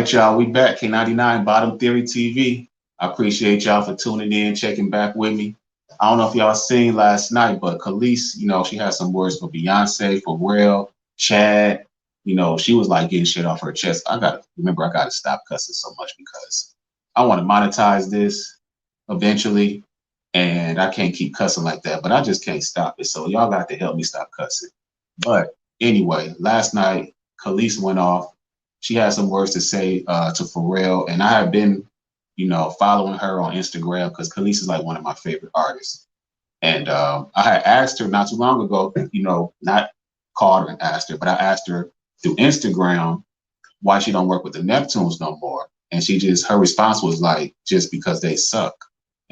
right, y'all. We back. K99 Bottom Theory TV. I appreciate y'all for tuning in, checking back with me. I don't know if y'all seen last night, but Kelis, she had some words for Beyonce, for Pharrell, Chad. She was like getting shit off her chest. I gotta stop cussing so much because I want to monetize this eventually, and I can't keep cussing like that. But I just can't stop it. So y'all got to help me stop cussing. But anyway, last night Kelis went off. She had some words to say to Pharrell, and I have been, following her on Instagram because Kelis is like one of my favorite artists. And I had asked her not too long ago, not called her and asked her, but I asked her through Instagram why she don't work with the Neptunes no more. And her response was like, just because they suck.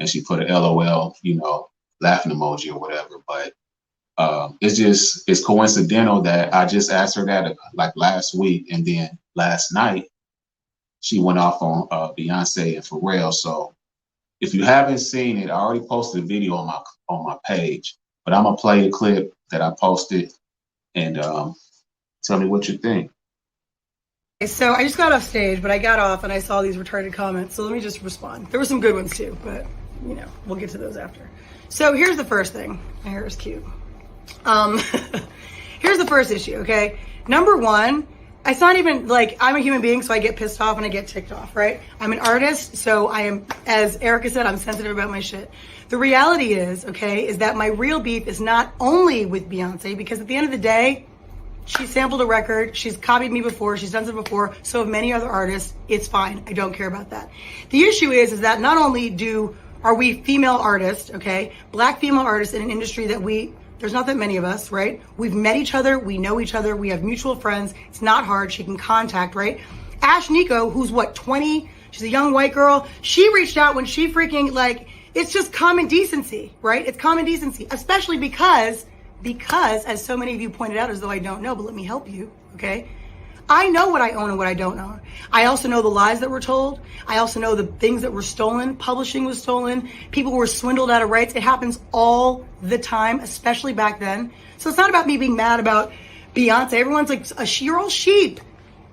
And she put a LOL, laughing emoji or whatever. But it's coincidental that I just asked her that like last week, and then last night she went off on Beyonce and Pharrell. So if you haven't seen it, I already posted a video on my page, but I'm gonna play the clip that I posted and tell me what you think. So I just got off stage, but I got off and I saw these retarded comments. So let me just respond. There were some good ones too, but we'll get to those after. So here's the first thing. My hair is cute. Here's the first issue, okay? Number one, it's not even like I'm a human being, so I get pissed off and I get ticked off, right? I'm an artist, so I am, as Erica said, I'm sensitive about my shit. The reality is, okay, is that my real beef is not only with Beyonce, because at the end of the day, she sampled a record, she's copied me before, she's done it before, so have many other artists. It's fine, I don't care about that. The issue is that not only are we female artists, okay, black female artists in an industry that there's not that many of us, right? We've met each other, we know each other, we have mutual friends. It's not hard, she can contact, right? Ash Nico, who's 20, she's a young white girl. She reached out when she freaking, it's just common decency, right? It's common decency, especially because, as so many of you pointed out, as though I don't know, but let me help you, okay? I know what I own and what I don't own. I also know the lies that were told. I also know the things that were stolen. Publishing was stolen. People were swindled out of rights. It happens all the time, especially back then. So it's not about me being mad about Beyonce. Everyone's like, you're all sheep.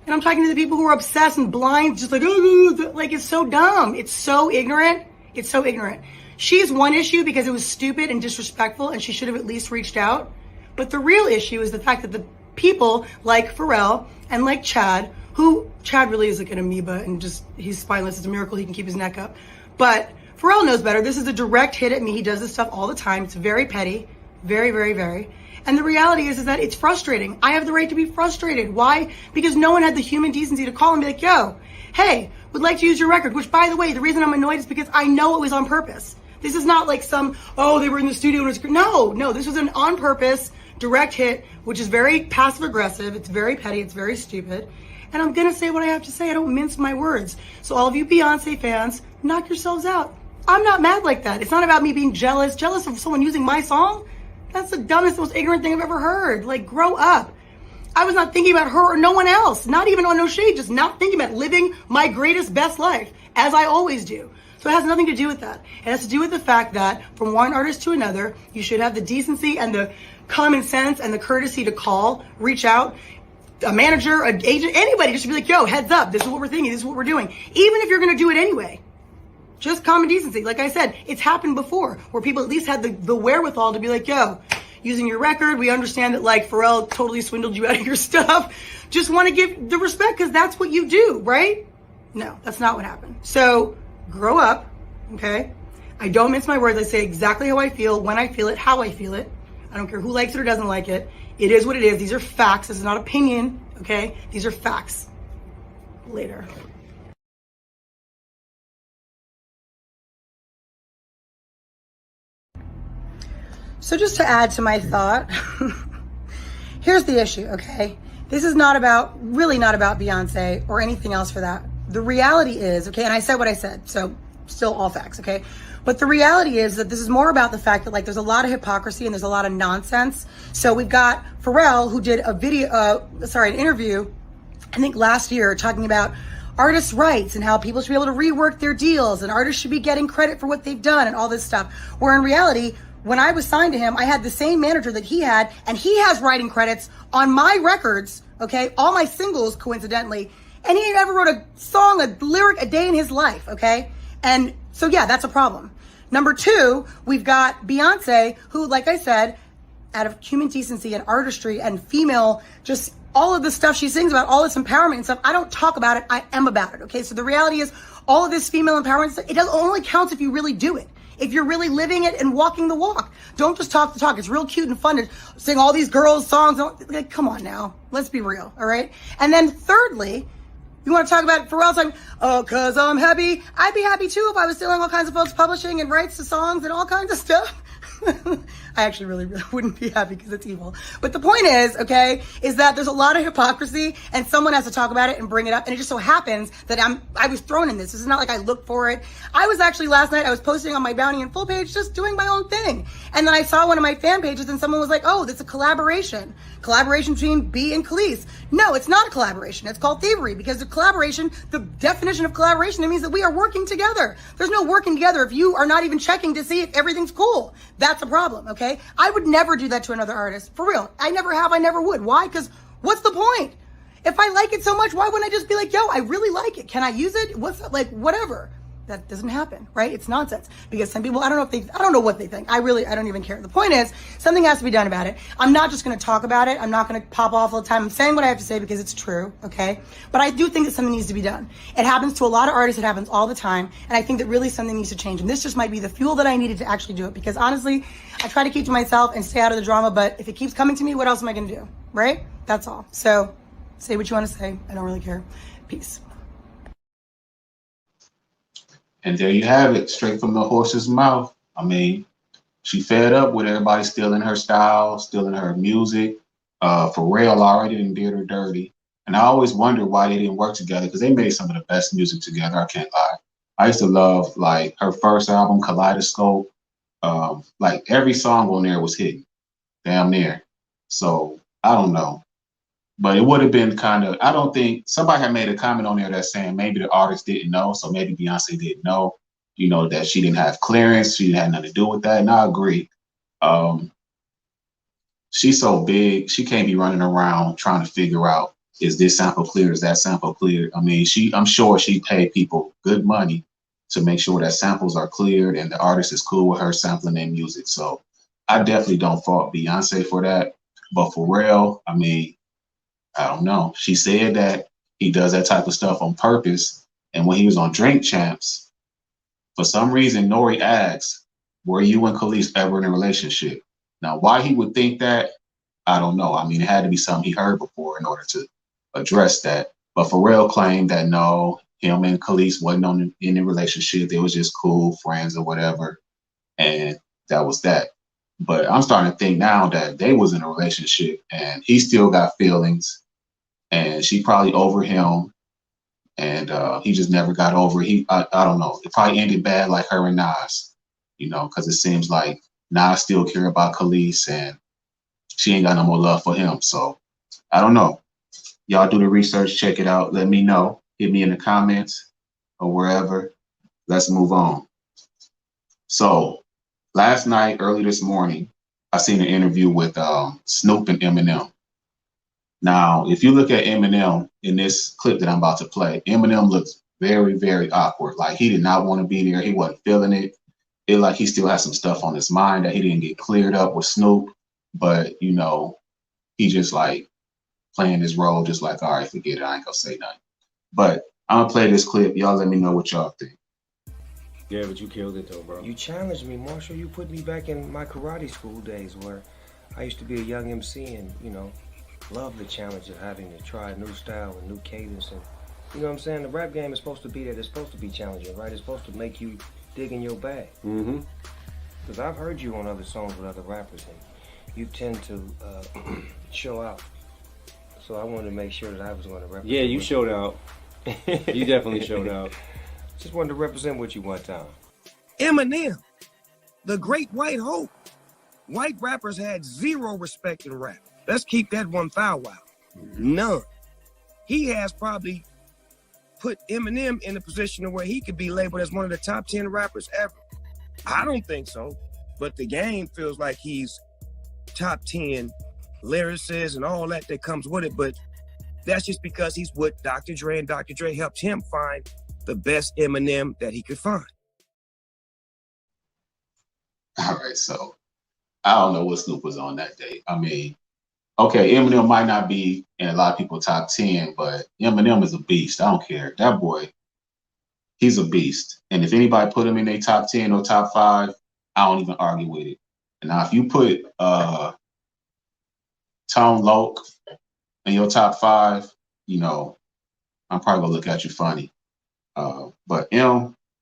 And I'm talking to the people who are obsessed and blind, just it's so dumb. It's so ignorant. It's so ignorant. She's one issue because it was stupid and disrespectful and she should have at least reached out. But the real issue is the fact that the people like Pharrell and like Chad really is like an amoeba and he's spineless. It's a miracle he can keep his neck up. But Pharrell knows better. This is a direct hit at me. He does this stuff all the time. It's very petty, very, very, very. And the reality is that it's frustrating. I have the right to be frustrated. Why? Because no one had the human decency to call and be like, yo, hey, would like to use your record. Which, by the way, the reason I'm annoyed is because I know it was on purpose. This is not like they were in the studio. No, this was an on purpose direct hit, which is very passive aggressive. It's very petty. It's very stupid. And I'm going to say what I have to say. I don't mince my words. So all of you Beyonce fans, knock yourselves out. I'm not mad like that. It's not about me being jealous of someone using my song. That's the dumbest, most ignorant thing I've ever heard. Grow up. I was not thinking about her or no one else. Not even on no shade, just not thinking about living my greatest, best life, as I always do. So it has nothing to do with that. It has to do with the fact that from one artist to another, you should have the decency and the common sense and the courtesy to reach out, a manager, an agent, anybody, just to be like, yo, heads up, this is what we're thinking, this is what we're doing. Even if you're going to do it anyway. Just common decency. Like I said, it's happened before where people at least had the wherewithal to be like, yo, using your record, we understand that Pharrell totally swindled you out of your stuff. Just want to give the respect because that's what you do, right? No, that's not what happened. So grow up, okay? I don't mince my words. I say exactly how I feel, when I feel it, how I feel it. I don't care who likes it or doesn't like it. It is what it is. These are facts. This is not opinion, okay? These are facts. Later. So just to add to my thought, here's the issue, okay? This is really not about Beyonce or anything else for that. The reality is, okay, and I said what I said, so still all facts, okay? But the reality is that this is more about the fact that there's a lot of hypocrisy and there's a lot of nonsense. So we've got Pharrell who did an interview, I think last year, talking about artists' rights and how people should be able to rework their deals and artists should be getting credit for what they've done and all this stuff. Where in reality, when I was signed to him, I had the same manager that he had, and he has writing credits on my records, okay? All my singles, coincidentally, And he never wrote a song, a lyric a day in his life, okay? And so, yeah, that's a problem. Number two, we've got Beyonce, who, like I said, out of human decency and artistry and female, just all of the stuff she sings about, all this empowerment and stuff, I don't talk about it, I am about it, okay? So the reality is, all of this female empowerment stuff, it only counts if you really do it. If you're really living it and walking the walk. Don't just talk the talk. It's real cute and fun to sing all these girls' songs. Like, come on now. Let's be real, all right? And then thirdly, you want to talk about Pharrell talking, oh, cause I'm happy. I'd be happy too if I was stealing all kinds of folks' publishing and rights to songs and all kinds of stuff. I actually really wouldn't be happy because it's evil. But the point is, okay, is that there's a lot of hypocrisy and someone has to talk about it and bring it up. And it just so happens that I was thrown in this. This is not like I looked for it. I was actually last night, I was posting on my Bounty and Full page, just doing my own thing. And then I saw one of my fan pages and someone was like, oh, that's a collaboration between B and Kelis. No, it's not a collaboration. It's called thievery because the collaboration, the definition of collaboration, it means that we are working together. There's no working together if you are not even checking to see if everything's cool. That's a problem, okay? I would never do that to another artist. For real. I never have, I never would. Why? Because what's the point? If I like it so much, why wouldn't I just be like, yo, I really like it. Can I use it? Like, whatever. That doesn't happen, right? It's nonsense. Because some people, I don't know what they think. I don't even care. The point is, something has to be done about it. I'm not just going to talk about it. I'm not going to pop off all the time. I'm saying what I have to say because it's true, okay? But I do think that something needs to be done. It happens to a lot of artists. It happens all the time. And I think that really something needs to change. And this just might be the fuel that I needed to actually do it. Because honestly, I try to keep to myself and stay out of the drama. But if it keeps coming to me, what else am I going to do, right? That's all. So say what you want to say. I don't really care. Peace. And there you have it, straight from the horse's mouth. I mean, she fed up with everybody stealing her style, stealing her music. Pharrell already did her dirty. And I always wondered why they didn't work together because they made some of the best music together, I can't lie. I used to love, like, her first album, Kaleidoscope. Like, every song on there was hitting, damn near. So, I don't know. But it would have been kind of, I don't think, somebody had made a comment on there that's saying maybe the artist didn't know, so maybe Beyonce didn't know, that she didn't have clearance, she didn't have nothing to do with that, and I agree. She's so big, she can't be running around trying to figure out, is this sample clear, is that sample clear? I mean, I'm sure she paid people good money to make sure that samples are cleared and the artist is cool with her sampling their music. So I definitely don't fault Beyonce for that. But Pharrell, I mean, I don't know. She said that he does that type of stuff on purpose. And when he was on Drink Champs, for some reason, Nori asked, were you and Kelis ever in a relationship? Now, why he would think that, I don't know. I mean, it had to be something he heard before in order to address that. But Pharrell claimed that no, him and Kelis wasn't in a relationship. They was just cool friends or whatever. And that was that. But I'm starting to think now that they was in a relationship and he still got feelings and she probably over him and he just never got over it. I don't know. It probably ended bad like her and Nas, because it seems like Nas still care about Kelis and she ain't got no more love for him. So I don't know. Y'all do the research, check it out. Let me know. Hit me in the comments or wherever. Let's move on. So last night, early this morning, I seen an interview with Snoop and Eminem. Now, if you look at Eminem in this clip that I'm about to play, Eminem looks very, very awkward. Like he did not want to be there. He wasn't feeling it. It like he still has some stuff on his mind that he didn't get cleared up with Snoop. But, he just like playing his role, just like, all right, forget it. I ain't gonna say nothing. But I'm gonna play this clip. Y'all let me know what y'all think. Yeah, but you killed it though, bro. You challenged me, Marshall. You put me back in my karate school days where I used to be a young MC and, love the challenge of having to try a new style and new cadence. And, you know what I'm saying? The rap game is supposed to be that. It's supposed to be challenging, right? It's supposed to make you dig in your bag. Mm-hmm. Because I've heard you on other songs with other rappers and you tend to show out. So I wanted to make sure that I was going to represent. Yeah, you showed out. You definitely showed out. Just wanted to represent what you one time. Eminem, the great white hope. White rappers had zero respect in rap. Let's keep that 1,000 out. None. He has probably put Eminem in a position where he could be labeled as one of the top 10 rappers ever. I don't think so, but the game feels like he's top 10 lyricists and all that comes with it. But That's just because he's with Dr. Dre, and Dr. Dre helped him find the best Eminem that he could find. All right, so I don't know what Snoop was on that day. I mean, okay, Eminem might not be in a lot of people's top 10, but Eminem is a beast. I don't care. That boy, he's a beast. And if anybody put him in their top 10 or top 5, I don't even argue with it. And now if you put Tone Loc in your top 5, you know, I'm probably gonna look at you funny. But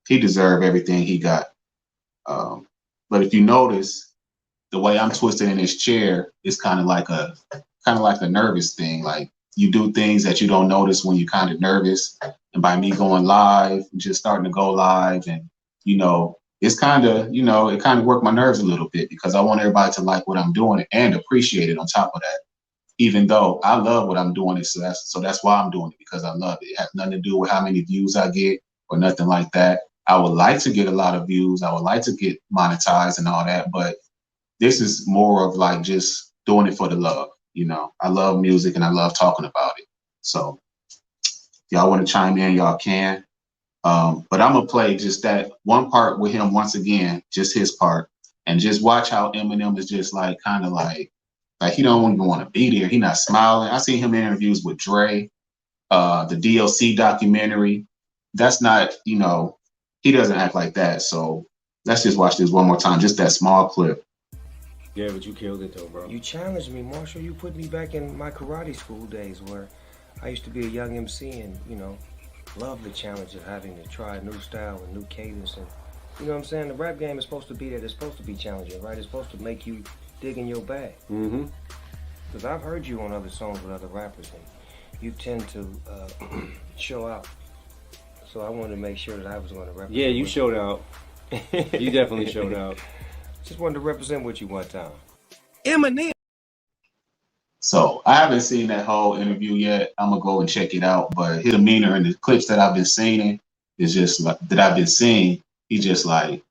he deserved everything he got. But if you notice, the way I'm twisted in this chair is kind of like a nervous thing. Like you do things that you don't notice when you're kind of nervous. And by me going live, just starting to go live, and it's kind of it kind of worked my nerves a little bit because I want everybody to like what I'm doing and appreciate it on top of that. Even though I love what I'm doing, so that's why I'm doing it, because I love it. It has nothing to do with how many views I get or nothing like that. I would like to get a lot of views. I would like to get monetized and all that, but this is more of like just doing it for the love. I love music and I love talking about it. So if y'all want to chime in, y'all can. But I'm gonna play just that one part with him once again, just his part, and just watch how Eminem is just like kind of like he don't even want to be there. He not smiling. I seen him in interviews with Dre, the DLC documentary. That's not, he doesn't act like that. So let's just watch this one more time, just that small clip. Yeah, but you killed it though, bro. You challenged me, Marshall. You put me back in my karate school days where I used to be a young MC and, love the challenge of having to try a new style and new cadence. And, you know what I'm saying? The rap game is supposed to be that. It's supposed to be challenging, right? It's supposed to make you dig in your bag. Mm-hmm. Because I've heard you on other songs with other rappers, and you tend to show out. So I wanted to make sure that I was going to represent. Yeah, you showed out. You definitely showed out. Just wanted to represent with you one time. Eminem. So I haven't seen that whole interview yet. I'm gonna go and check it out. But his demeanor and the clips that I've been seeing is just like he's just like,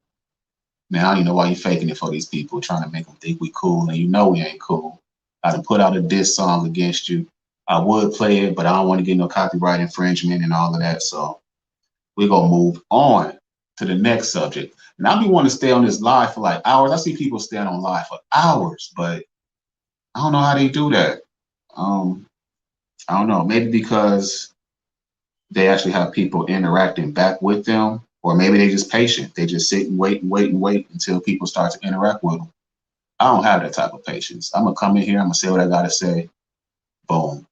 man, I don't even know why you faking it for these people, trying to make them think we cool, and we ain't cool. I done put out a diss song against you. I would play it, but I don't want to get no copyright infringement and all of that. So we're gonna move on to the next subject. And I be wanting to stay on this live for like hours. I see people staying on live for hours, but I don't know how they do that. I don't know. Maybe because they actually have people interacting back with them, or maybe they just patient. They just sit and wait until people start to interact with them. I don't have that type of patience. I'm gonna come in here. I'm gonna say what I gotta say. Boom.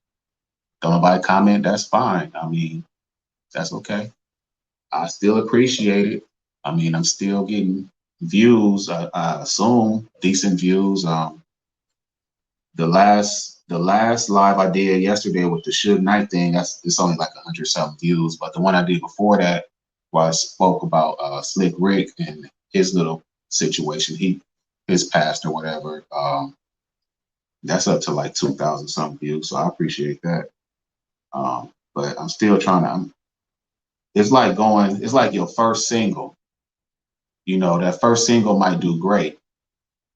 Don't nobody comment. That's fine. I mean, that's okay. I still appreciate it. I mean, I'm still getting views. I assume decent views. The last live I did yesterday with the Suge Knight thing, it's only like 100-something views. But the one I did before that, where I spoke about Slick Rick and his little situation, his past or whatever, that's up to like 2,000 something views. So I appreciate that. But I'm still trying to. It's like your first single. That first single might do great,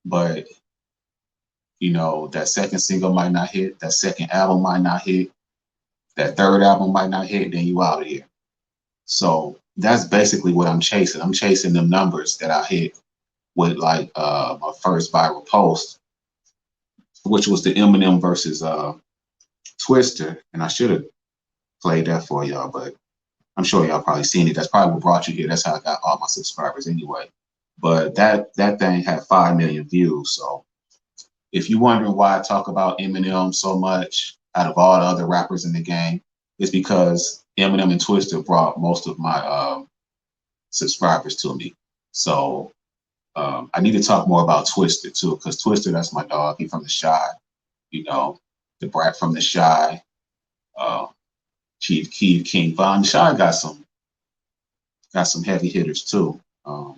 but that second single might not hit, that second album might not hit, that third album might not hit, then you out of here. So that's basically what I'm chasing. I'm chasing them numbers that I hit with like my first viral post, which was the Eminem versus Twister. And I should have played that for y'all, but I'm sure y'all probably seen it. That's probably what brought you here. That's how I got all my subscribers anyway. But that thing had 5 million views. So if you're wondering why I talk about Eminem so much out of all the other rappers in the game, it's because Eminem and Twister brought most of my subscribers to me. So I need to talk more about Twister too, because Twister, that's my dog. He from the Shy, the brat from the Shy, Chief Keef, King Von. The Shy got some heavy hitters too. I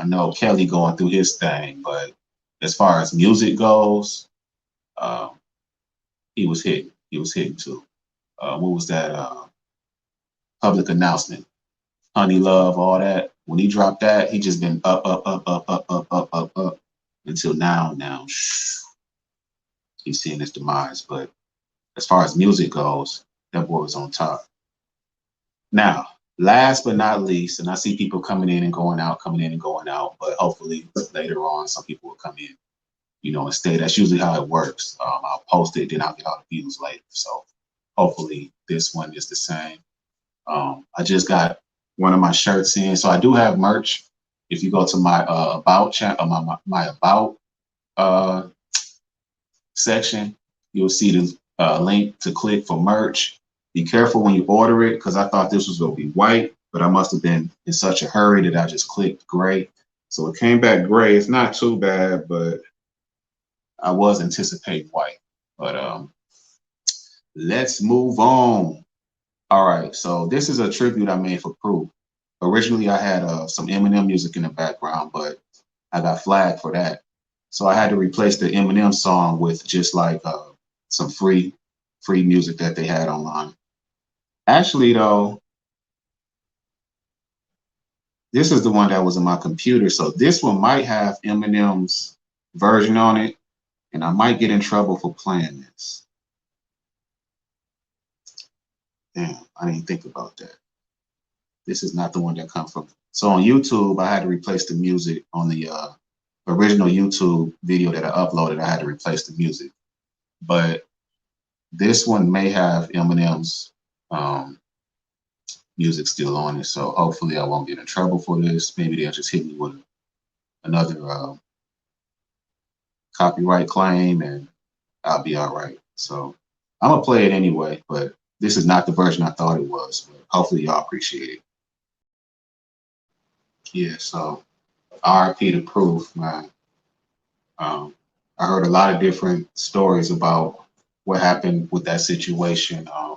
know Kelly going through his thing, but as far as music goes, he was hitting. He was hitting too. What was that? Public Announcement, Honey Love, all that. When he dropped that, he just been up until now. Now he's seeing his demise. But as far as music goes, that boy was on top. Now, last but not least, and I see people coming in and going out, but hopefully later on, some people will come in, and stay. That's usually how it works. I'll post it, then I'll get all the views later. So hopefully this one is the same. I just got one of my shirts in, so I do have merch. If you go to my about channel, my about section, you'll see the link to click for merch. Be careful when you order it, because I thought this was going to be white, but I must have been in such a hurry that I just clicked gray. So it came back gray. It's not too bad, but I was anticipating white. But let's move on. All right, so this is a tribute I made for Proof. Originally, I had some Eminem music in the background, but I got flagged for that. So I had to replace the Eminem song with just like some free music that they had online. Actually, though, this is the one that was in my computer. So this one might have Eminem's version on it, and I might get in trouble for playing this. Damn, I didn't think about that. This is not the one that comes from. So on YouTube, I had to replace the music on the original YouTube video that I uploaded. I had to replace the music, but this one may have Eminem's music still on it. So hopefully I won't get in trouble for this. Maybe they'll just hit me with another copyright claim and I'll be all right. So I'm gonna play it anyway, but this is not the version I thought it was, but hopefully y'all appreciate it. Yeah, so RIP to Proof, man. I heard a lot of different stories about what happened with that situation. I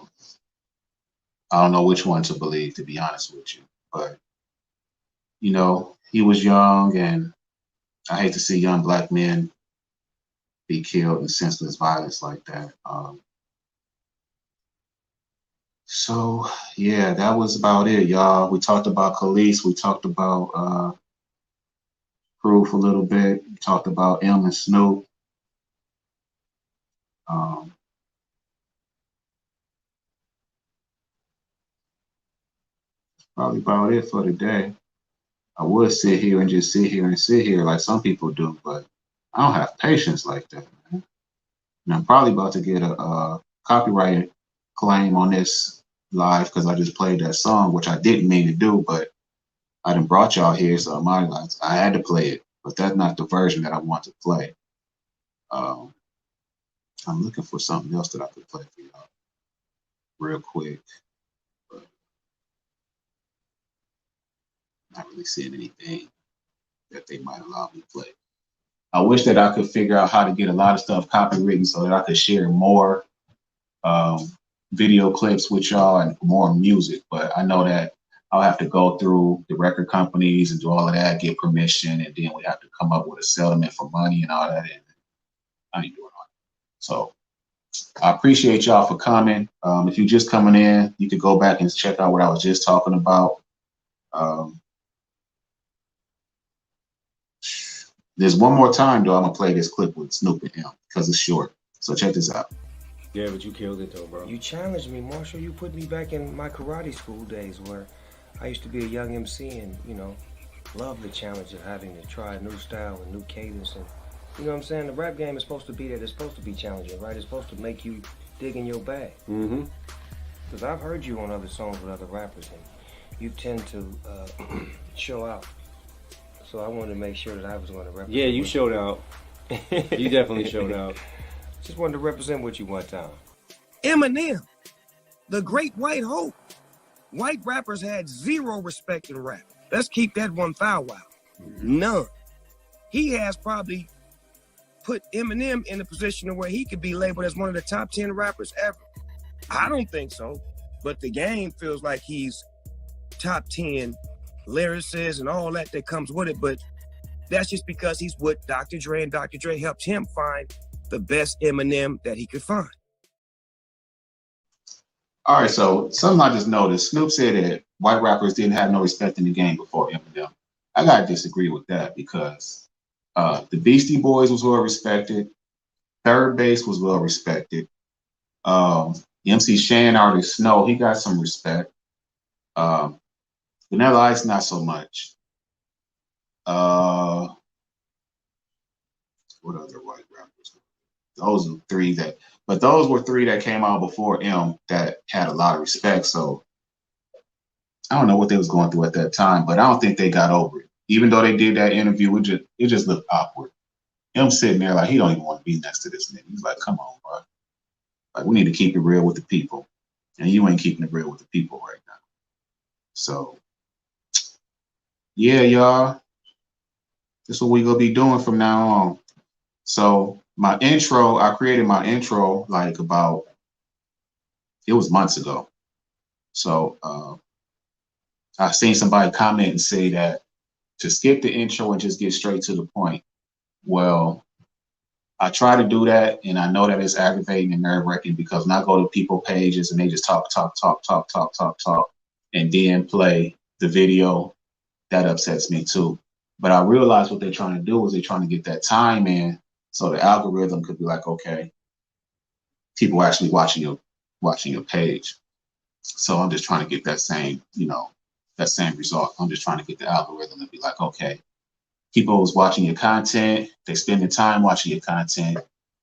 don't know which one to believe, to be honest with you, but he was young, and I hate to see young black men be killed in senseless violence like that. So yeah, that was about it, y'all. We talked about Kelis. We talked about Proof a little bit. We talked about M and Snoop. Probably about it for today. I would sit here and just sit here like some people do, but I don't have patience like that, man. And I'm probably about to get a copyright claim on this live because I just played that song, which I didn't mean to do, but I done brought y'all here, so I had to play it, but that's not the version that I want to play. I'm looking for something else that I could play for y'all real quick, but not really seeing anything that they might allow me to play. I wish that I could figure out how to get a lot of stuff copywritten so that I could share more video clips with y'all and more music, but I know that I'll have to go through the record companies and do all of that, get permission, and then we have to come up with a settlement for money and all that, and I ain't doing all that. So I appreciate y'all for coming. If you're just coming in, you can go back and check out what I was just talking about. There's one more time, though, I'm going to play this clip with Snoop and him because it's short. So check this out. Yeah, but you killed it, though, bro. You challenged me, Marshall. You put me back in my karate school days where I used to be a young MC and, love the challenge of having to try a new style and new cadence. And, you know what I'm saying? The rap game is supposed to be that. It's supposed to be challenging, right? It's supposed to make you dig in your bag. Mm-hmm. Because I've heard you on other songs with other rappers, and you tend to show out. So I wanted to make sure that I was going to represent. Yeah, you showed out. You definitely showed out. Just wanted to represent with you one time. Eminem, the great white hope. White rappers had zero respect in rap. Let's keep that one foul out. None. He has probably put Eminem in a position where he could be labeled as one of the top 10 rappers ever. I don't think so, but the game feels like he's top 10 lyricists and all that comes with it, but that's just because he's with Dr. Dre, and Dr. Dre helped him find the best Eminem that he could find. All right, so something I just noticed. Snoop said that white rappers didn't have no respect in the game before Eminem. I gotta disagree with that because the Beastie Boys was well respected. Third Base was well respected. MC Shan artist Snow, he got some respect. Vanilla Ice, not so much. What other white rappers? Those are three that, but those were three that came out before M that had a lot of respect. So I don't know what they was going through at that time, but I don't think they got over it. Even though they did that interview, it just looked awkward. Him sitting there like he don't even want to be next to this nigga. He's like, come on, bro. Like we need to keep it real with the people, and you ain't keeping it real with the people right now. So yeah, y'all, this is what we gonna be doing from now on. So my intro, I created my intro like it was months ago. So I seen somebody comment and say that to skip the intro and just get straight to the point. Well, I try to do that, and I know that it's aggravating and nerve-wracking because when I go to people pages and they just talk, and then play the video, that upsets me too. But I realize what they're trying to do is they're trying to get that time in so the algorithm could be like, okay, people are actually watching your page. So I'm just trying to get that same, that same result. I'm just trying to get the algorithm to be like, okay, people was watching your content, they spending time watching your content.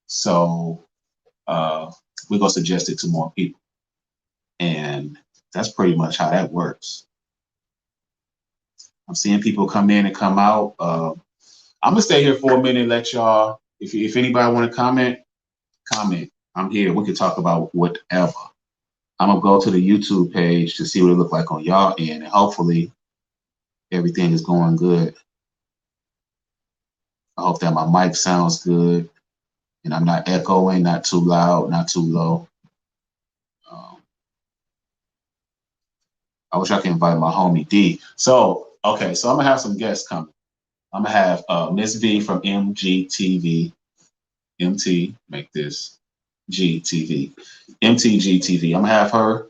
So we're gonna suggest it to more people. And that's pretty much how that works. I'm seeing people come in and come out. I'm gonna stay here for a minute, let y'all, if anybody wanna comment. I'm here. We can talk about whatever. I'm gonna go to the YouTube page to see what it look like on y'all end, and hopefully everything is going good. I hope that my mic sounds good and I'm not echoing, not too loud, not too low. I wish I could invite my homie D. So, okay, so I'm gonna have some guests coming. I'm gonna have Miss V from MGTV. MT, make this GTV. MTGTV. I'm gonna have her.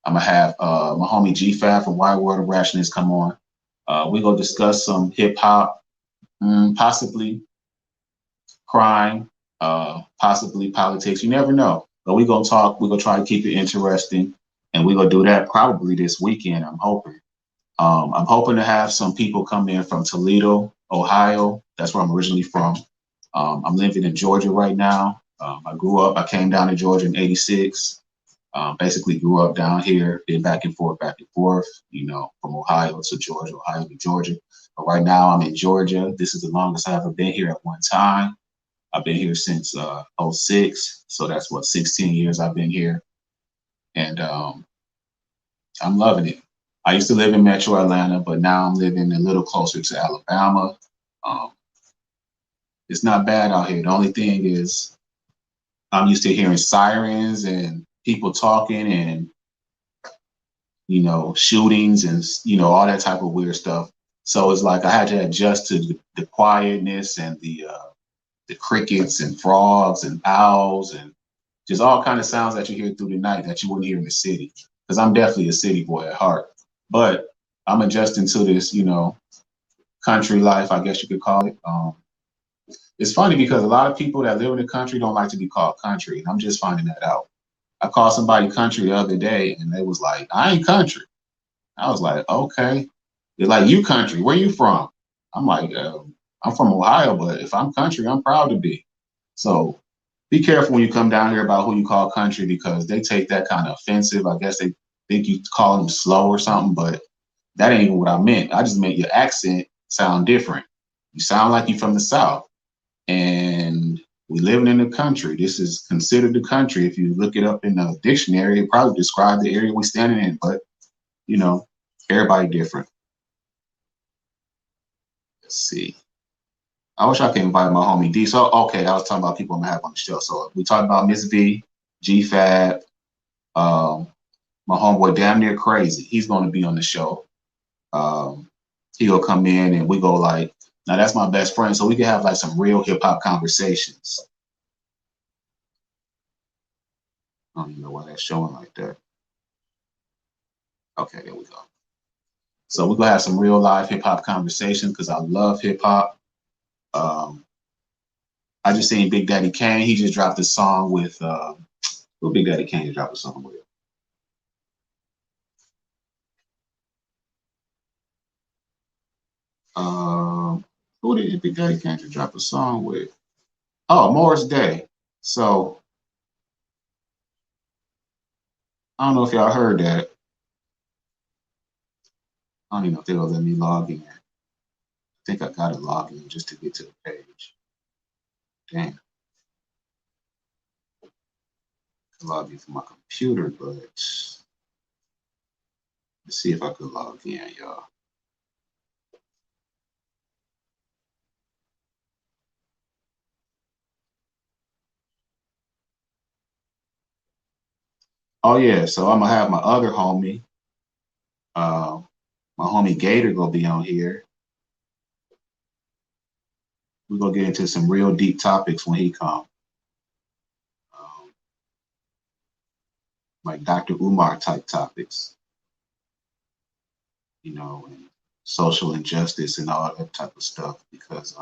I'm gonna have my homie G5 from Wide World of Rashness come on. We're gonna discuss some hip hop, possibly crime, possibly politics. You never know. But we're gonna talk. We're gonna try to keep it interesting, and we're gonna do that probably this weekend. I'm hoping. I'm hoping to have some people come in from Toledo, Ohio. That's where I'm originally from. I'm living in Georgia right now. I came down to Georgia in '86. Basically grew up down here, been back and forth, from Ohio to Georgia, Ohio to Georgia. But right now I'm in Georgia. This is the longest I've ever been here at one time. I've been here since '06. So that's 16 years I've been here. And I'm loving it. I used to live in Metro Atlanta, but now I'm living a little closer to Alabama. It's not bad out here. The only thing is I'm used to hearing sirens and people talking and, shootings and, all that type of weird stuff. So it's like I had to adjust to the quietness and the crickets and frogs and owls and just all kind of sounds that you hear through the night that you wouldn't hear in the city. Because I'm definitely a city boy at heart. But I'm adjusting to this, country life, I guess you could call it. It's funny because a lot of people that live in the country don't like to be called country. And I'm just finding that out. I called somebody country the other day and they was like, I ain't country. I was like, okay. They're like, you country, where you from? I'm like, I'm from Ohio, but if I'm country, I'm proud to be. So be careful when you come down here about who you call country because they take that kind of offensive. I guess they think you call them slow or something, but that ain't even what I meant. I just meant your accent sound different. You sound like you're from the South. And we living in the country. This is considered the country. If you look it up in the dictionary, it probably describe the area we're standing in, but everybody different. Let's see. I wish I could invite my homie D. So, okay, I was talking about people I'm gonna have on the show. So we talked about Miss V, G-Fab, my homeboy Damn Near Crazy. He's gonna be on the show. He'll come in and we go now that's my best friend, so we can have some real hip hop conversations. I don't even know why that's showing like that. Okay, there we go. So we're gonna have some real live hip hop conversations because I love hip hop. I just seen Big Daddy Kane. He just dropped a song with Who Big Daddy Kane drop a song with? Who did Big Daddy Kane drop a song with? Oh, Morris Day. So I don't know if y'all heard that. I don't even know if they will let me log in. I think I gotta log in just to get to the page. Damn. Log in from my computer, but let's see if I could log in, y'all. Oh yeah, so I'm gonna have my other homie, my homie Gator, gonna be on here. We're gonna get into some real deep topics when he comes. Like Dr. Umar type topics, you know, and social injustice and all that type of stuff, because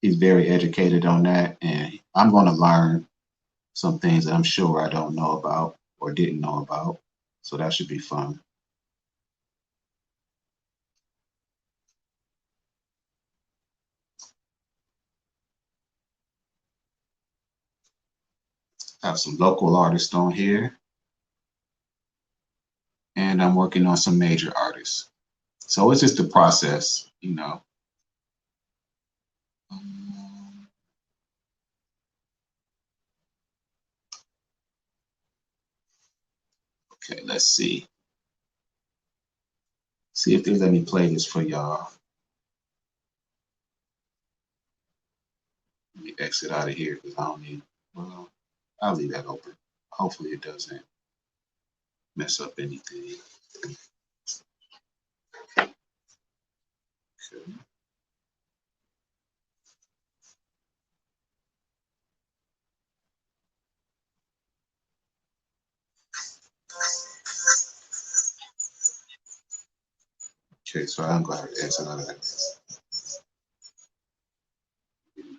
he's very educated on that, and I'm going to learn some things that I'm sure I don't know about or didn't know about. So that should be fun. Have some local artists on here, and I'm working on some major artists. So it's just a process, you know. Okay, let's see. See if they let me play this for y'all. Let me exit out of here because I don't need, well, I'll leave that open. Hopefully it doesn't mess up anything. Okay. Okay, so I'm glad to exit out of that.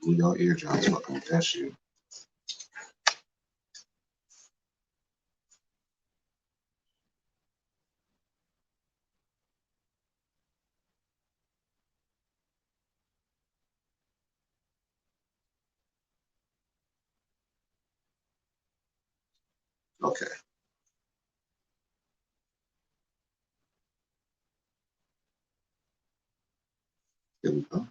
Glue your eardrums fucking with that shit. Okay. Here we go.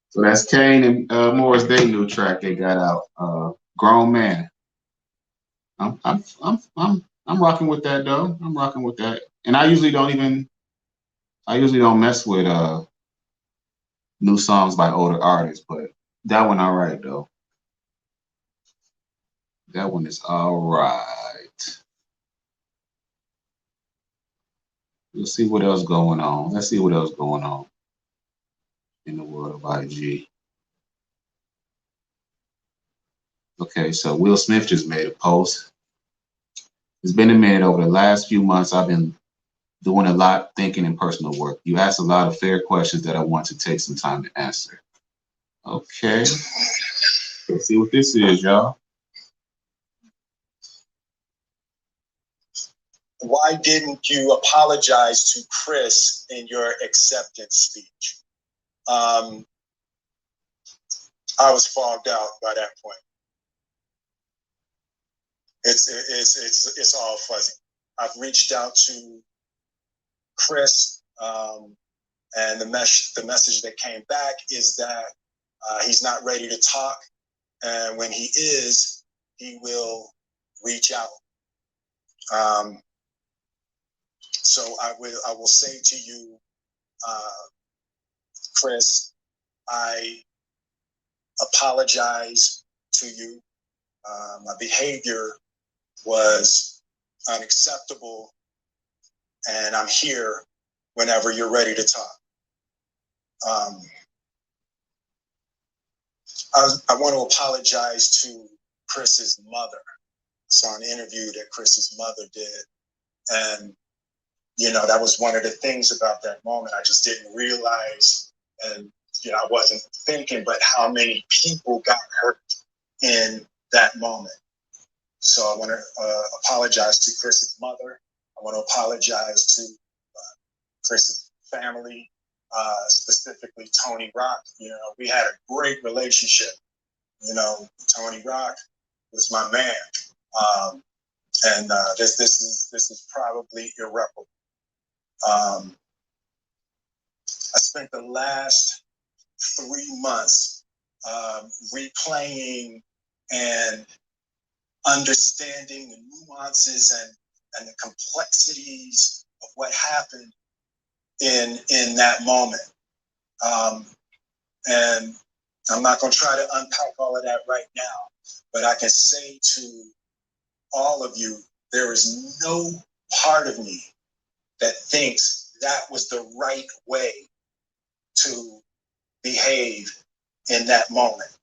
So that's Kane and Morris Day new track they got out. Grown Man. I'm rocking with that though. I'm rocking with that. And I usually don't mess with new songs by older artists, but that one all right though. That one is all right. Let's see what else going on. Let's see what else going on in the world of IG. Okay, so Will Smith just made a post. It's been a minute. Over the last few months, I've been doing a lot thinking and personal work. You asked a lot of fair questions that I want to take some time to answer. Okay. Let's see what this is, y'all. Why didn't you apologize to Chris in your acceptance speech? I was fogged out by that point. it's all fuzzy. I've reached out to Chris, and the message that came back is that he's not ready to talk, and when he is, he will reach out. So I will say to you, Chris, I apologize to you. My behavior was unacceptable, and I'm here whenever you're ready to talk. I want to apologize to Chris's mother. I saw an interview that Chris's mother did, and that was one of the things about that moment. I just didn't realize, and I wasn't thinking, but how many people got hurt in that moment. So I want to apologize to Chris's mother. I want to apologize to Chris's family, specifically Tony Rock. We had a great relationship. Tony Rock was my man, and this is probably irreparable. I spent the last 3 months replaying and understanding the nuances and the complexities of what happened in that moment. And I'm not going to try to unpack all of that right now, but I can say to all of you, there is no part of me that thinks that was the right way to behave in that moment.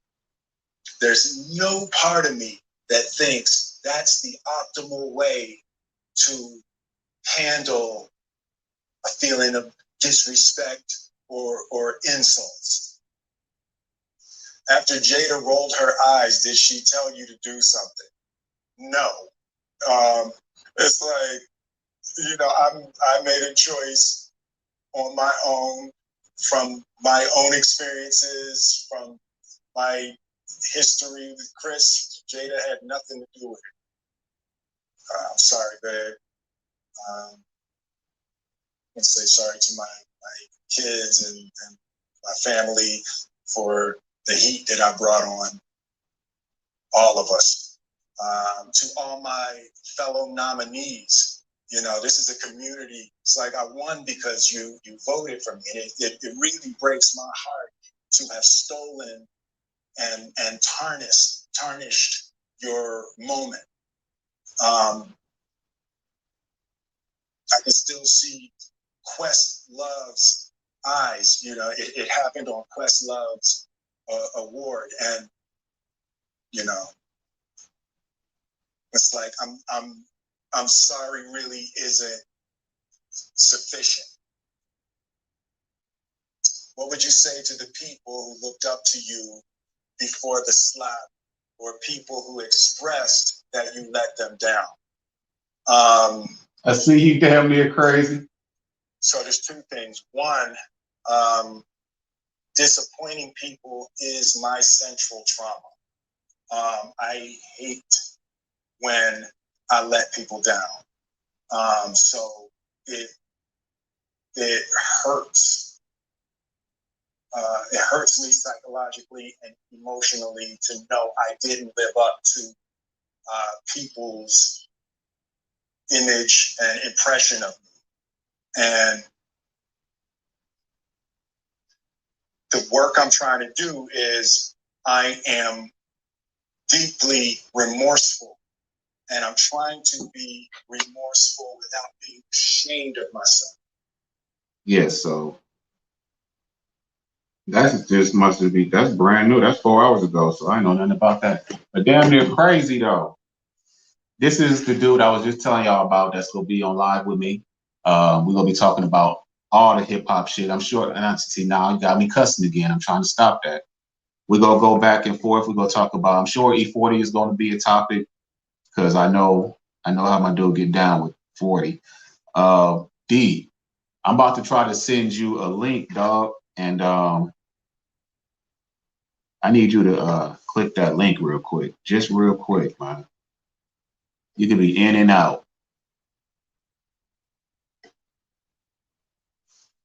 There's no part of me that thinks that's the optimal way to handle a feeling of disrespect or insults. After Jada rolled her eyes, did she tell you to do something? No. It's like, I made a choice on my own, from my own experiences, from my history with Chris. Jada had nothing to do with it. I'm sorry, babe. Let's say sorry to my kids and my family for the heat that I brought on all of us. To all my fellow nominees, this is a community. It's like I won because you voted for me. And it really breaks my heart to have stolen and tarnished your moment. I can still see Questlove's eyes. It happened on Questlove's award, and it's like I'm sorry really isn't sufficient. What would you say to the people who looked up to you before the slap, or people who expressed that you let them down? I see you damn near crazy. So there's two things. One, disappointing people is my central trauma. I hate when I let people down. So it hurts. It hurts me psychologically and emotionally to know I didn't live up to people's image and impression of me. And the work I'm trying to do is I am deeply remorseful, and I'm trying to be remorseful without being ashamed of myself. Yes, so that's that's brand new. That's 4 hours ago, so I know nothing about that. But damn near crazy though. This is the dude I was just telling y'all about that's gonna be on live with me. We're gonna be talking about all the hip hop shit. I'm sure, and see now you got me cussing again. I'm trying to stop that. We're gonna go back and forth. We're gonna talk about. I'm sure E40 is gonna be a topic because I know how my dude get down with 40. D, I'm about to try to send you a link, dog, and I need you to click that link real quick, just real quick, man. You can be in and out.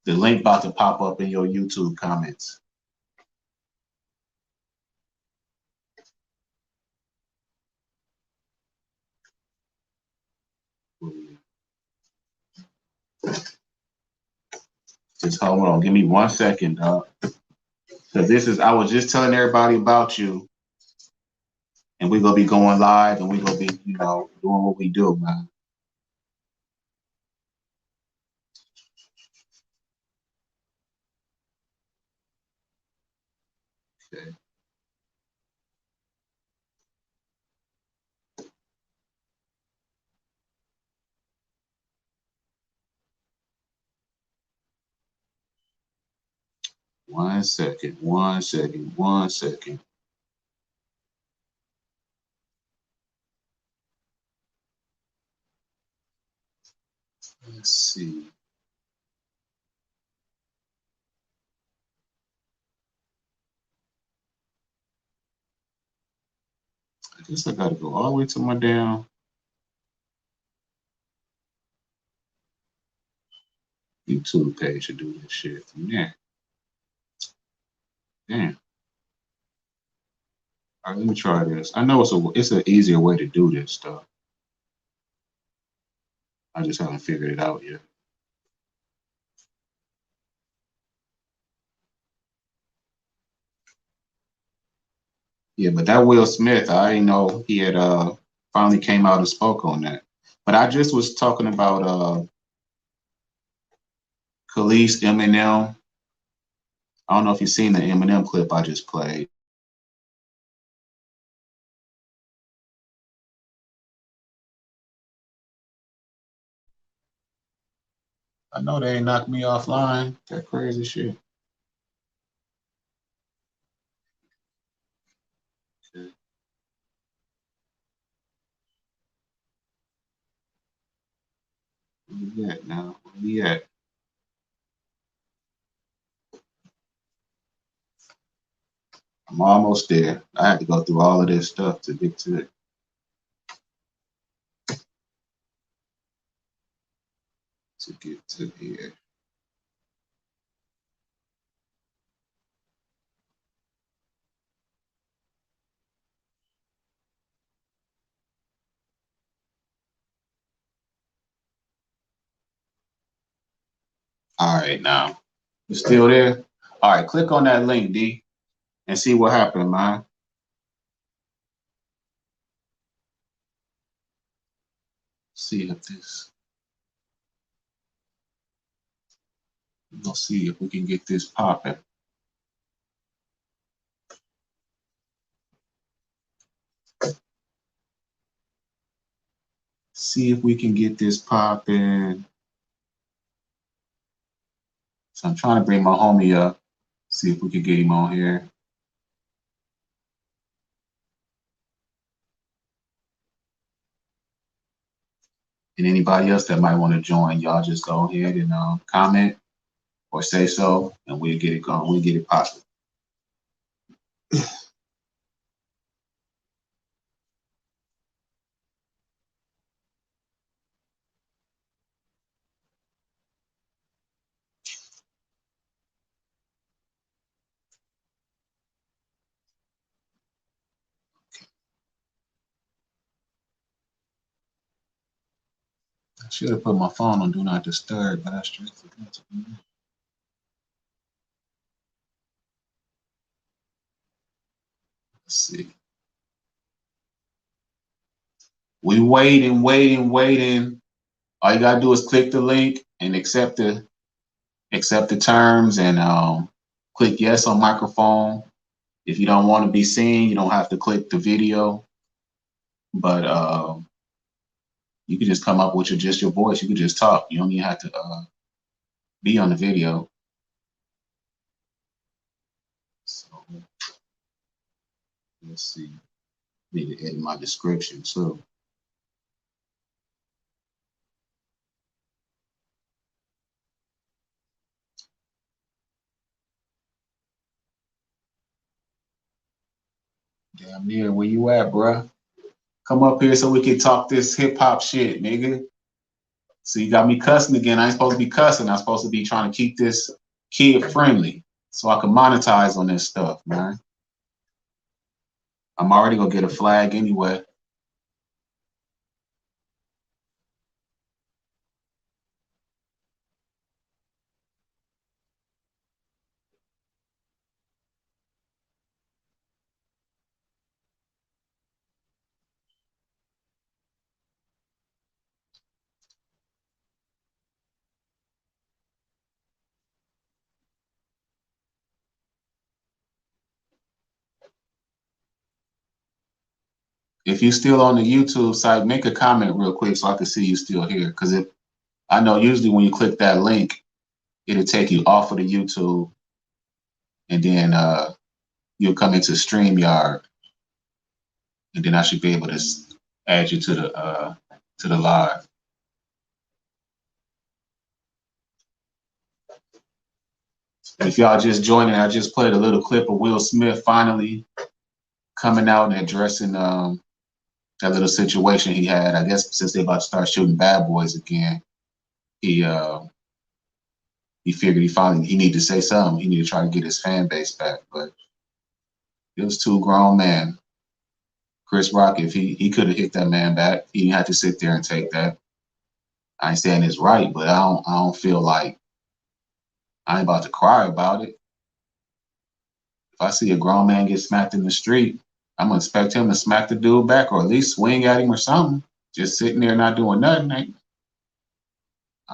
The link about to pop up in your YouTube comments. Just hold on. Give me 1 second, dog. So I was just telling everybody about you, and we're gonna be going live, and we're gonna be, doing what we do, man. Okay. One second. Let's see. I guess I gotta go all the way to my damn YouTube page to do this shit. Yeah. Damn. All right, let me try this. I know it's an easier way to do this stuff. I just haven't figured it out yet. Yeah, but that Will Smith, I didn't know he had finally came out and spoke on that. But I just was talking about Kelis, Eminem. I don't know if you've seen the Eminem clip I just played. I know they ain't knocked me offline. That crazy shit. Okay. Where we at now? Where we at? I'm almost there. I had to go through all of this stuff to get to it. To get to here. All right, now. You still there? All right, click on that link, D, and see what happened, man. See if this. We'll see if we can get this popping. See if we can get this popping. So I'm trying to bring my homie up. See if we can get him on here. And anybody else that might want to join, y'all just go ahead and comment or say so, and we'll get it going. We'll get it popping. I should have put my phone on Do Not Disturb, but I straight forgot to do that. Let's see. We waiting. All you gotta do is click the link and accept the terms and click yes on microphone. If you don't want to be seen, you don't have to click the video. But you can just come up with just your voice. You can just talk. You don't even have to be on the video. So let's see. Need to edit my description too. Damn near where you at, bruh? Come up here so we can talk this hip hop shit, nigga. So you got me cussing again. I ain't supposed to be cussing. I'm supposed to be trying to keep this kid friendly so I can monetize on this stuff, man. I'm already gonna get a flag anyway. If you're still on the YouTube site, make a comment real quick so I can see you still here. Because if I know usually when you click that link, it'll take you off of the YouTube, and then you'll come into StreamYard, and then I should be able to add you to the live. If y'all just joining, I just played a little clip of Will Smith finally coming out and addressing that little situation he had. I guess since they're about to start shooting Bad Boys again, he figured he needed to say something. He needed to try to get his fan base back. But it was two grown men. Chris Rock, if he could have hit that man back, he didn't have to sit there and take that. I ain't saying it's right, but I don't feel like I ain't about to cry about it. If I see a grown man get smacked in the street, I'm gonna expect him to smack the dude back or at least swing at him or something. Just sitting there not doing nothing. I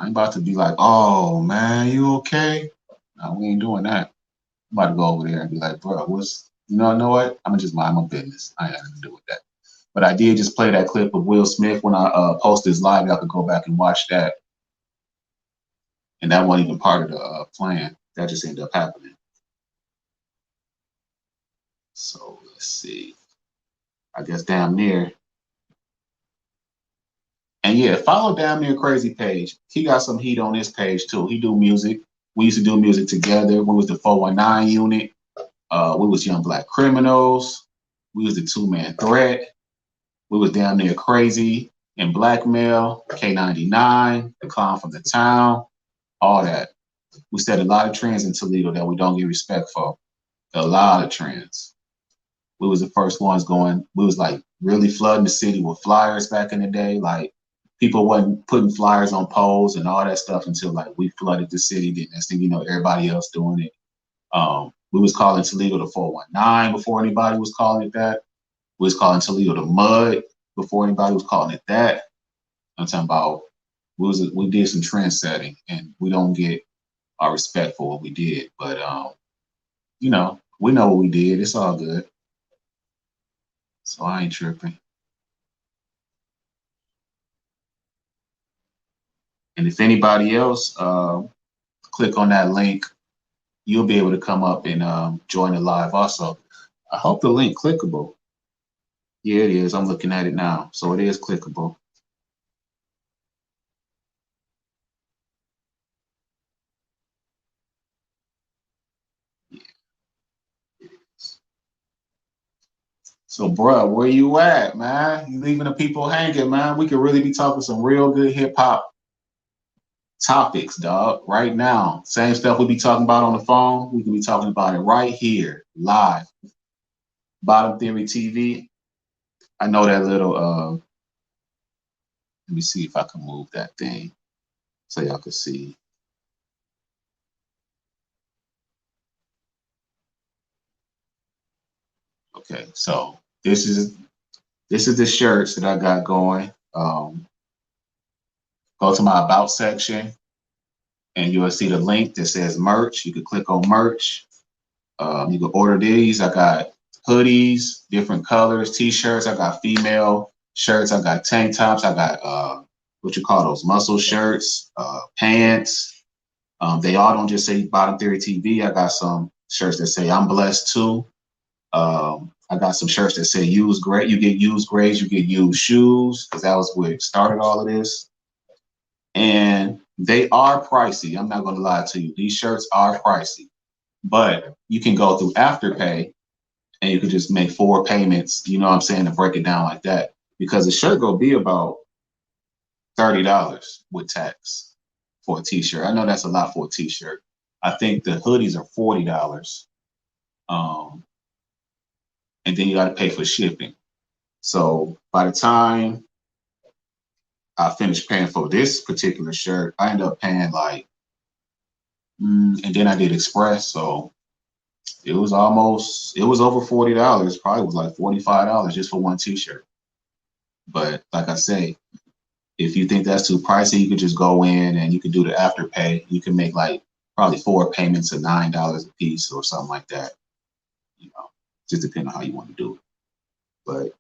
ain't about to be like, oh man, you okay? No, we ain't doing that. I'm about to go over there and be like, bro, you know what? I'm gonna just mind my business. I ain't got nothing to do with that. But I did just play that clip of Will Smith when I post this live. Y'all could go back and watch that. And that wasn't even part of the plan. That just ended up happening. So let's see. I guess damn near. And yeah, follow Damn Near Crazy page. He got some heat on his page too. He do music. We used to do music together. We was the 419 unit. We was Young Black Criminals. We was the 2-Man Threat. We was Damn Near Crazy and Blackmail, K99, The Clown from the Town, all that. We set a lot of trends in Toledo that we don't get respect for. A lot of trends. We was the first ones going. We was like really flooding the city with flyers back in the day. Like people wasn't putting flyers on poles and all that stuff until like we flooded the city. Then next thing you know, everybody else doing it. We was calling Toledo the 419 before anybody was calling it that. We was calling Toledo the Mud before anybody was calling it that. I'm talking about we did some trend setting, and we don't get our respect for what we did. But you know, we know what we did. It's all good. So I ain't tripping. And if anybody else click on that link, you'll be able to come up and join the live also. I hope the link clickable. Yeah, it is. I'm looking at it now. So it is clickable. Yeah, it is. So, bruh, where you at, man? You leaving the people hanging, man. We could really be talking some real good hip hop topics, dog, right now. Same stuff we be talking about on the phone. We can be talking about it right here, live. Bottom Theory TV. I know that little, let me see if I can move that thing so y'all can see. Okay, so this is the shirts that I got going. Go to my About section, and you'll see the link that says merch. You can click on merch. You can order these. I got hoodies, different colors, t-shirts. I got female shirts. I got tank tops. I got what you call those muscle shirts, pants. They all don't just say Bottom Theory TV. I got some shirts that say I'm blessed too. I got some shirts that say used grade. You get used grades. You get used shoes, because that was what started all of this. And they are pricey. I'm not going to lie to you. These shirts are pricey, but you can go through Afterpay and you can just make 4 payments, you know what I'm saying, to break it down like that. because the shirt gonna be about $30 with tax for a t-shirt. I know that's a lot for a t-shirt. I think the hoodies are $40. And then you got to pay for shipping. So by the time I finished paying for this particular shirt, I ended up paying like, and then I did express, so it was over $40. Probably was like $45 just for one t-shirt. But like I say, if you think that's too pricey, you could just go in and you can do the afterpay. You can make like probably 4 payments of $9 a piece or something like that. You know, just depending on how you want to do it. But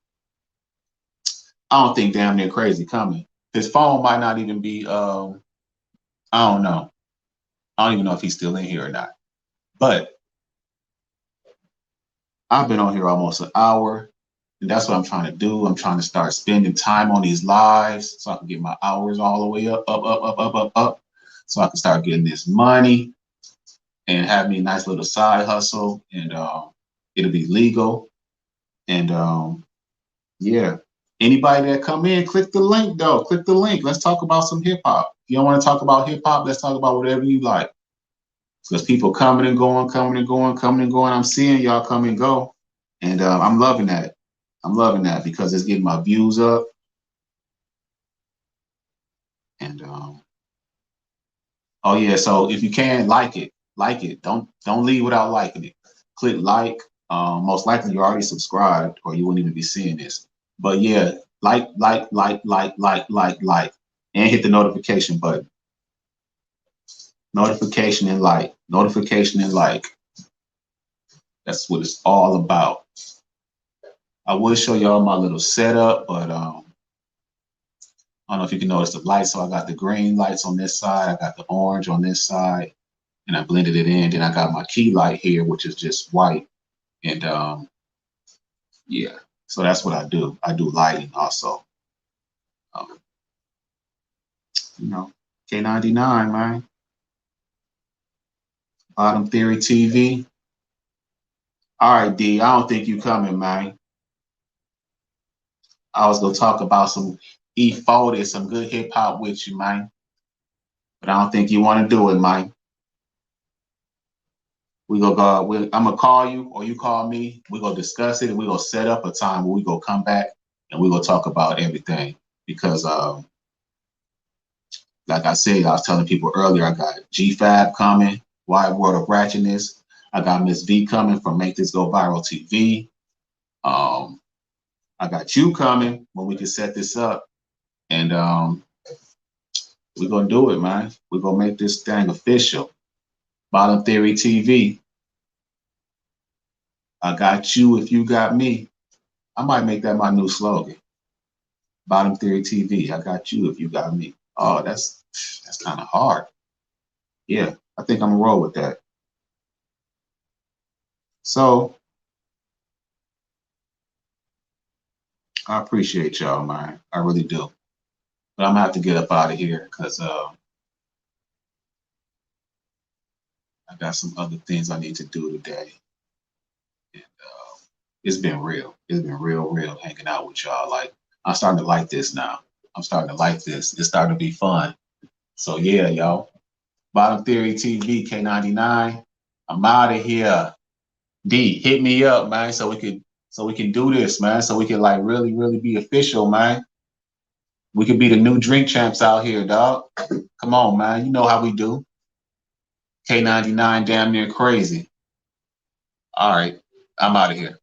I don't think Damn Near Crazy coming. His phone might not even be. I don't know. I don't even know if he's still in here or not. But I've been on here almost an hour, and that's what I'm trying to do. I'm trying to start spending time on these lives so I can get my hours all the way up, so I can start getting this money and have me a nice little side hustle, and it'll be legal. And yeah, anybody that come in, click the link though. Click the link. Let's talk about some hip hop. If you don't want to talk about hip hop, let's talk about whatever you like. Because people coming and going, coming and going, coming and going. I'm seeing y'all come and go, and I'm loving that. I'm loving that because it's getting my views up. And oh yeah, so if you can like it. Don't leave without liking it. Click like. Most likely you're already subscribed, or you wouldn't even be seeing this. But yeah, like, and hit the notification button. Notification and like. That's what it's all about. I will show y'all my little setup, but I don't know if you can notice the lights. So I got the green lights on this side, I got the orange on this side, and I blended it in. Then I got my key light here, which is just white. And yeah, so that's what I do. I do lighting also. You know, K99, man. Bottom Theory TV. All right, D, I don't think you coming, man. I was gonna talk about some E40, some good hip hop with you, man. But I don't think you want to do it, man. I'm gonna call you or you call me. We're gonna discuss it and we're gonna set up a time where we gonna come back and we're gonna talk about everything. Because like I said, I was telling people earlier, I got G-Fab coming, Wide World of Ratchetness. I got Miss V coming from Make This Go Viral TV. I got you coming when we can set this up. And we're gonna do it, man. We're gonna make this thing official. Bottom Theory TV. I got you if you got me. I might make that my new slogan. Bottom Theory TV. I got you if you got me. Oh, that's kind of hard. Yeah, I think I'm gonna roll with that. So I appreciate y'all, man. I really do. But I'm gonna have to get up out of here because I got some other things I need to do today. And it's been real. It's been real hanging out with y'all. Like, I'm starting to like this now. I'm starting to like this. It's starting to be fun. So yeah, y'all. Bottom Theory TV, K99. I'm out of here. D, hit me up, man, so we can do this, man. So we can like really be official, man. We could be the new drink champs out here, dog. Come on, man. You know how we do. K99 Damn Near Crazy. All right. I'm out of here.